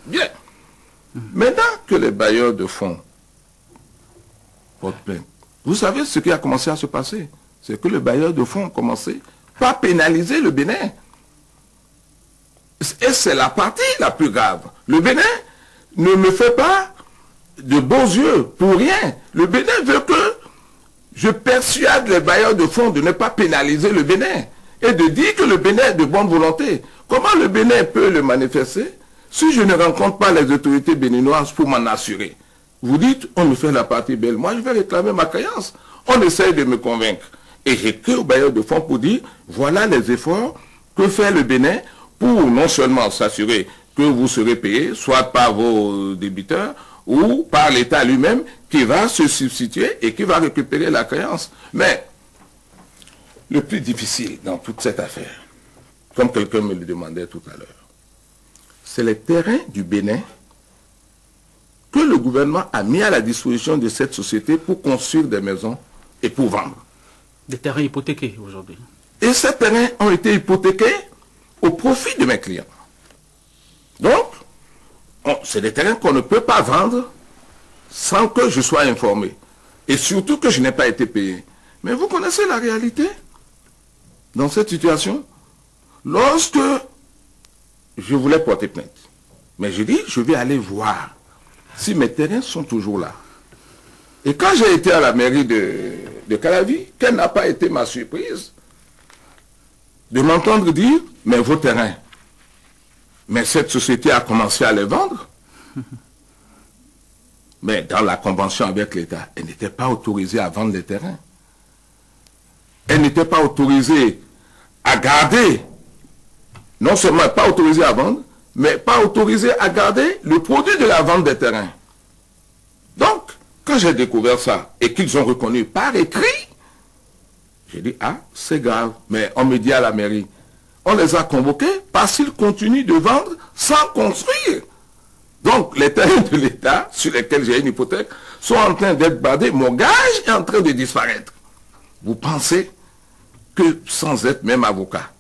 Bien. Maintenant que les bailleurs de fonds portent plainte, vous savez ce qui a commencé à se passer? C'est que les bailleurs de fonds ont commencé par pénaliser le Bénin. Et c'est la partie la plus grave. Le Bénin ne me fait pas de beaux yeux pour rien. Le Bénin veut que je persuade les bailleurs de fonds de ne pas pénaliser le Bénin et de dire que le Bénin est de bonne volonté. Comment le Bénin peut le manifester si je ne rencontre pas les autorités béninoises pour m'en assurer? Vous dites, on me fait la partie belle. Moi, je vais réclamer ma créance. On essaye de me convaincre. Et j'écris aux bailleurs de fonds pour dire, voilà les efforts que fait le Bénin pour non seulement s'assurer que vous serez payé, soit par vos débiteurs ou par l'État lui-même qui va se substituer et qui va récupérer la créance. Mais le plus difficile dans toute cette affaire, comme quelqu'un me le demandait tout à l'heure, c'est les terrains du Bénin que le gouvernement a mis à la disposition de cette société pour construire des maisons et pour vendre. Des terrains hypothéqués aujourd'hui. Et ces terrains ont été hypothéqués au profit de mes clients. Donc, c'est des terrains qu'on ne peut pas vendre sans que je sois informé. Et surtout que je n'ai pas été payé. Mais vous connaissez la réalité dans cette situation? Lorsque je voulais porter plainte, mais je dis, je vais aller voir si mes terrains sont toujours là. Et quand j'ai été à la mairie de Calavi, quelle n'a pas été ma surprise de m'entendre dire, mais vos terrains, mais cette société a commencé à les vendre. Mais dans la convention avec l'État, elle n'était pas autorisée à vendre les terrains. Elle n'était pas autorisée à garder, non seulement pas autorisée à vendre, mais pas autorisée à garder le produit de la vente des terrains. Donc, quand j'ai découvert ça et qu'ils ont reconnu par écrit, j'ai dit, ah, c'est grave. Mais on me dit à la mairie, on les a convoqués parce qu'ils continuent de vendre sans construire. Donc, les terrains de l'État, sur lesquels j'ai une hypothèque, sont en train d'être bradés. Mon gage est en train de disparaître. Vous pensez que sans être même avocat,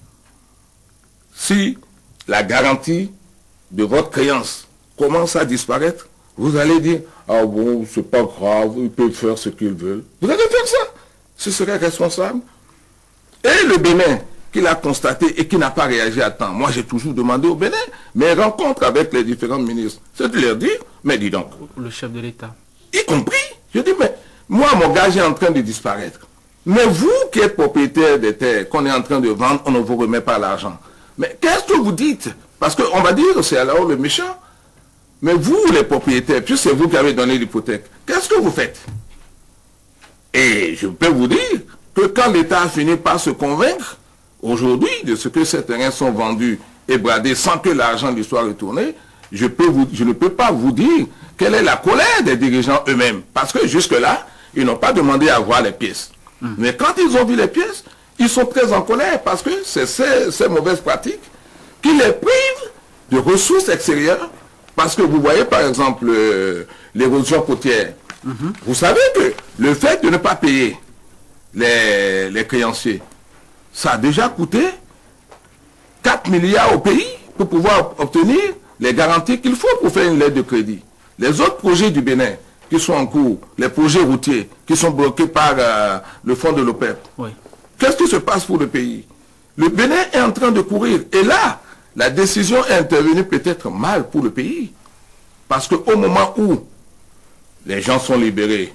si la garantie de votre créance commence à disparaître, vous allez dire, ah bon, c'est pas grave, ils peuvent faire ce qu'ils veulent. Vous allez faire ça. Ce serait responsable. Et le Bénin, qui l'a constaté et qui n'a pas réagi à temps. Moi, j'ai toujours demandé au Bénin, mes rencontres avec les différents ministres, c'est de leur dire, mais dis donc. Le chef de l'État. Y compris. Je dis, mais moi, mon gage est en train de disparaître. Mais vous qui êtes propriétaire des terres qu'on est en train de vendre, on ne vous remet pas l'argent. Mais qu'est-ce que vous dites? Parce qu'on va dire, c'est alors le méchant. Mais vous, les propriétaires, puis c'est vous qui avez donné l'hypothèque, qu'est-ce que vous faites? Et je peux vous dire que quand l'État a fini par se convaincre, aujourd'hui, de ce que ces terrains sont vendus et bradés sans que l'argent lui soit retourné, je ne peux pas vous dire quelle est la colère des dirigeants eux-mêmes. Parce que jusque-là, ils n'ont pas demandé à voir les pièces. Mais quand ils ont vu les pièces, ils sont très en colère parce que c'est ces mauvaises pratiques qui les privent de ressources extérieures. Parce que vous voyez par exemple l'érosion côtière. Vous savez que le fait de ne pas payer les créanciers, ça a déjà coûté 4 milliards au pays pour pouvoir obtenir les garanties qu'il faut pour faire une lettre de crédit. Les autres projets du Bénin qui sont en cours, les projets routiers qui sont bloqués par le fonds de l'OPEP, oui. Qu'est-ce qui se passe pour le pays? Le Bénin est en train de courir. Et là, la décision est intervenue peut-être mal pour le pays. Parce qu'au moment où les gens sont libérés,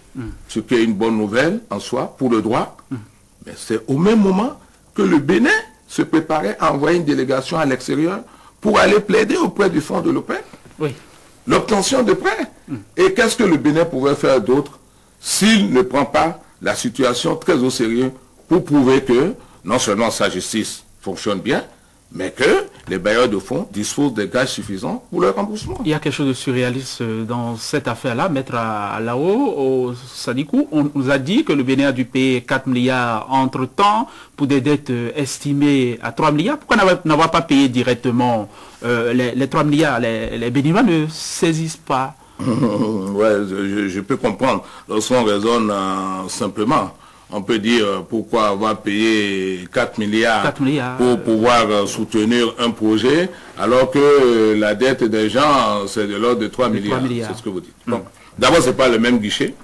ce qui est une bonne nouvelle en soi pour le droit, mais c'est au même moment que le Bénin se préparait à envoyer une délégation à l'extérieur pour aller plaider auprès du fonds de l'OPEP. Oui. L'obtention de prêts. Et qu'est-ce que le Bénin pourrait faire d'autre s'il ne prend pas la situation très au sérieux pour prouver que non seulement sa justice fonctionne bien, mais que les bailleurs de fonds disposent des gages suffisants pour leur remboursement. Il y a quelque chose de surréaliste dans cette affaire-là. Maître Alao, au Sadikou, on nous a dit que le Bénin a dû payer 4 milliards entre-temps pour des dettes estimées à 3 milliards. Pourquoi n'avoir pas payé directement les 3 milliards? Les Béninois ne saisissent pas. Ouais, je peux comprendre. Lorsqu'on raisonne simplement, on peut dire pourquoi avoir payé 4 milliards, 4 milliards pour pouvoir soutenir un projet, alors que la dette des gens, c'est de l'ordre de 3 milliards. C'est ce que vous dites. Bon. D'abord, ce n'est pas le même guichet.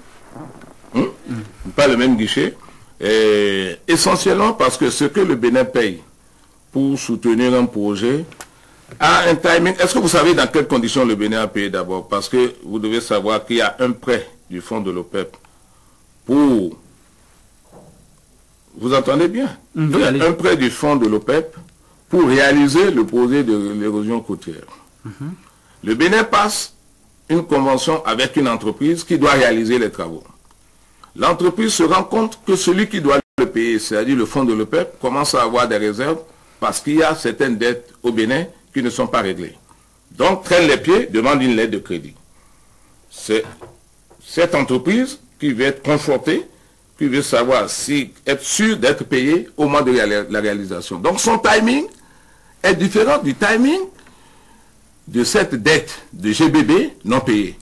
Pas le même guichet. Et essentiellement parce que ce que le Bénin paye pour soutenir un projet a un timing. Est-ce que vous savez dans quelles conditions le Bénin a payé d'abord? Parce que vous devez savoir qu'il y a un prêt du fonds de l'OPEP pour... Vous entendez bien? Il y a un prêt du fonds de l'OPEP pour réaliser le projet de l'érosion côtière. Le Bénin passe une convention avec une entreprise qui doit réaliser les travaux. L'entreprise se rend compte que celui qui doit le payer, c'est-à-dire le fonds de l'OPEP, commence à avoir des réserves parce qu'il y a certaines dettes au Bénin qui ne sont pas réglées. Donc, traîne les pieds, demande une lettre de crédit. C'est cette entreprise qui veut être confortée, qui veut savoir si être sûr d'être payé au moment de la réalisation. Donc, son timing est différent du timing de cette dette de GBB non payée.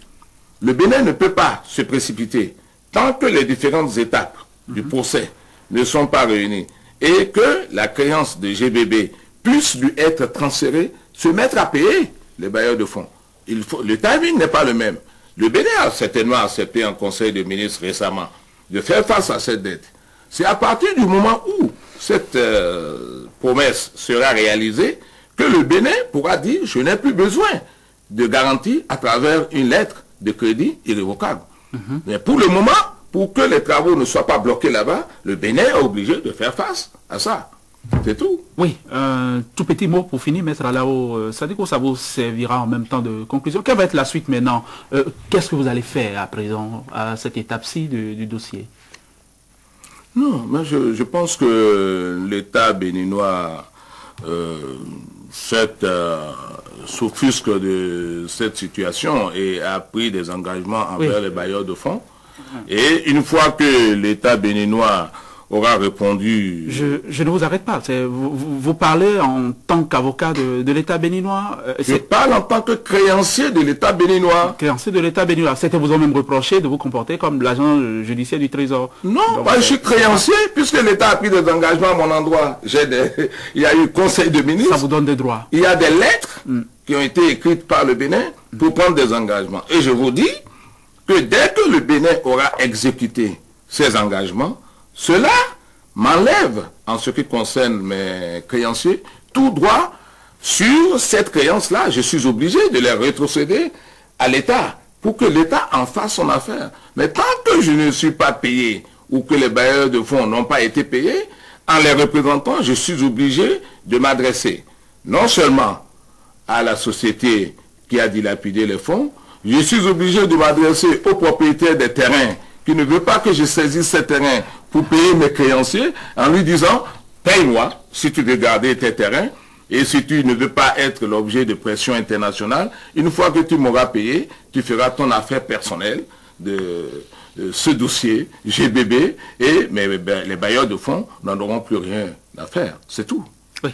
Le Bénin ne peut pas se précipiter tant que les différentes étapes du procès ne sont pas réunies et que la créance de GBB puisse lui être transférée, se mettre à payer les bailleurs de fonds. Le timing n'est pas le même. Le Bénin a certainement accepté en Conseil des ministres récemment de faire face à cette dette. C'est à partir du moment où cette promesse sera réalisée que le Bénin pourra dire « je n'ai plus besoin de garantie à travers une lettre de crédit irrévocable ». Mais pour le moment, pour que les travaux ne soient pas bloqués là-bas, le Bénin est obligé de faire face à ça. C'est tout. Oui, tout petit mot pour finir, Maître Alao. Ça dit que ça vous servira en même temps de conclusion. Quelle va être la suite maintenant? Qu'est-ce que vous allez faire à présent, à cette étape-ci du dossier? Non, mais je pense que l'État béninois s'offusque de cette situation et a pris des engagements envers les bailleurs de fonds. Et une fois que l'État béninois aura répondu... Je ne vous arrête pas. Vous parlez en tant qu'avocat de l'État béninois. Je parle en tant que créancier de l'État béninois. Créancier de l'État béninois. C'était vous ont même reproché de vous comporter comme l'agent judiciaire du Trésor. Non, donc, moi je suis créancier puisque l'État a pris des engagements à mon endroit. Il y a eu conseil de ministres. Ça vous donne des droits. Il y a des lettres qui ont été écrites par le Bénin pour prendre des engagements. Et je vous dis que dès que le Bénin aura exécuté ses engagements, cela m'enlève, en ce qui concerne mes créanciers, tout droit sur cette créance-là. Je suis obligé de les rétrocéder à l'État pour que l'État en fasse son affaire. Mais tant que je ne suis pas payé ou que les bailleurs de fonds n'ont pas été payés, en les représentant, je suis obligé de m'adresser non seulement à la société qui a dilapidé les fonds, je suis obligé de m'adresser aux propriétaires des terrains qui ne veut pas que je saisisse ces terrains pour payer mes créanciers en lui disant « paye-moi si tu veux garder tes terrains et si tu ne veux pas être l'objet de pression internationale, une fois que tu m'auras payé, tu feras ton affaire personnelle de ce dossier GBB et les bailleurs de fonds n'en auront plus rien à faire. C'est tout. » Oui.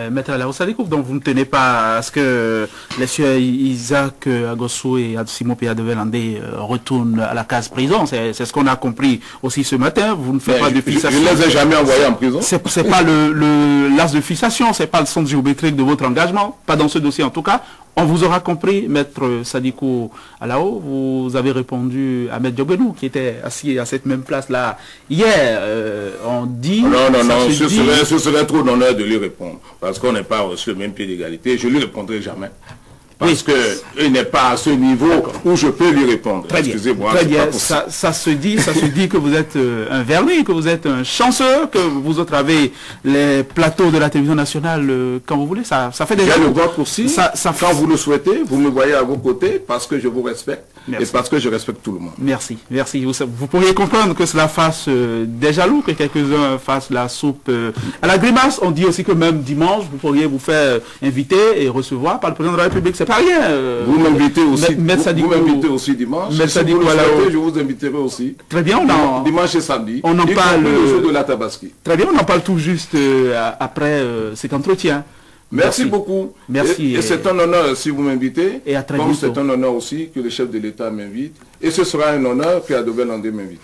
Maître Alao Sadikouf, donc vous ne tenez pas à ce que les sieurs Isaac Agossou et Adsimo Pia de Velandé retournent à la case prison. C'est ce qu'on a compris aussi ce matin. Vous ne faites pas de fixation. Je ne les ai jamais envoyés en prison. C'est pas l'as de fixation, c'est pas le sens géométrique de votre engagement, pas dans ce dossier en tout cas. On vous aura compris, Maître Sadiko Alao, vous avez répondu à Maître Diogbenou, qui était assis à cette même place-là hier. On dit... Non, ce serait trop d'honneur de lui répondre, parce qu'on n'est pas sur le même pied d'égalité. Je ne lui répondrai jamais. Parce qu'il n'est pas à ce niveau où je peux lui répondre. Excusez-moi. Très bien. Ça se dit que vous êtes un vernis, que vous êtes un chanceux, que vous autres avez les plateaux de la télévision nationale quand vous voulez. Ça fait des... J'ai le droit aussi. Quand vous le souhaitez, vous me voyez à vos côtés parce que je vous respecte. Merci. Et parce que je respecte tout le monde. Merci. Merci. Vous pourriez comprendre que cela fasse des jaloux, que quelques-uns fassent la soupe à la grimace. On dit aussi que même dimanche, vous pourriez vous faire inviter et recevoir par le président de la République. C'est pas rien. Vous m'invitez aussi. Vous m'invitez aussi dimanche. Si vous le souhaitez, je vous inviterai aussi. Très bien. Dimanche et samedi. On en parle. Le jour de la Tabaski. Très bien. On en parle tout juste après cet entretien. Merci beaucoup. Merci. Et c'est un honneur si vous m'invitez. Et à très bientôt. Comme c'est un honneur aussi que le chef de l'État m'invite. Et ce sera un honneur que Adobe Landé m'invite.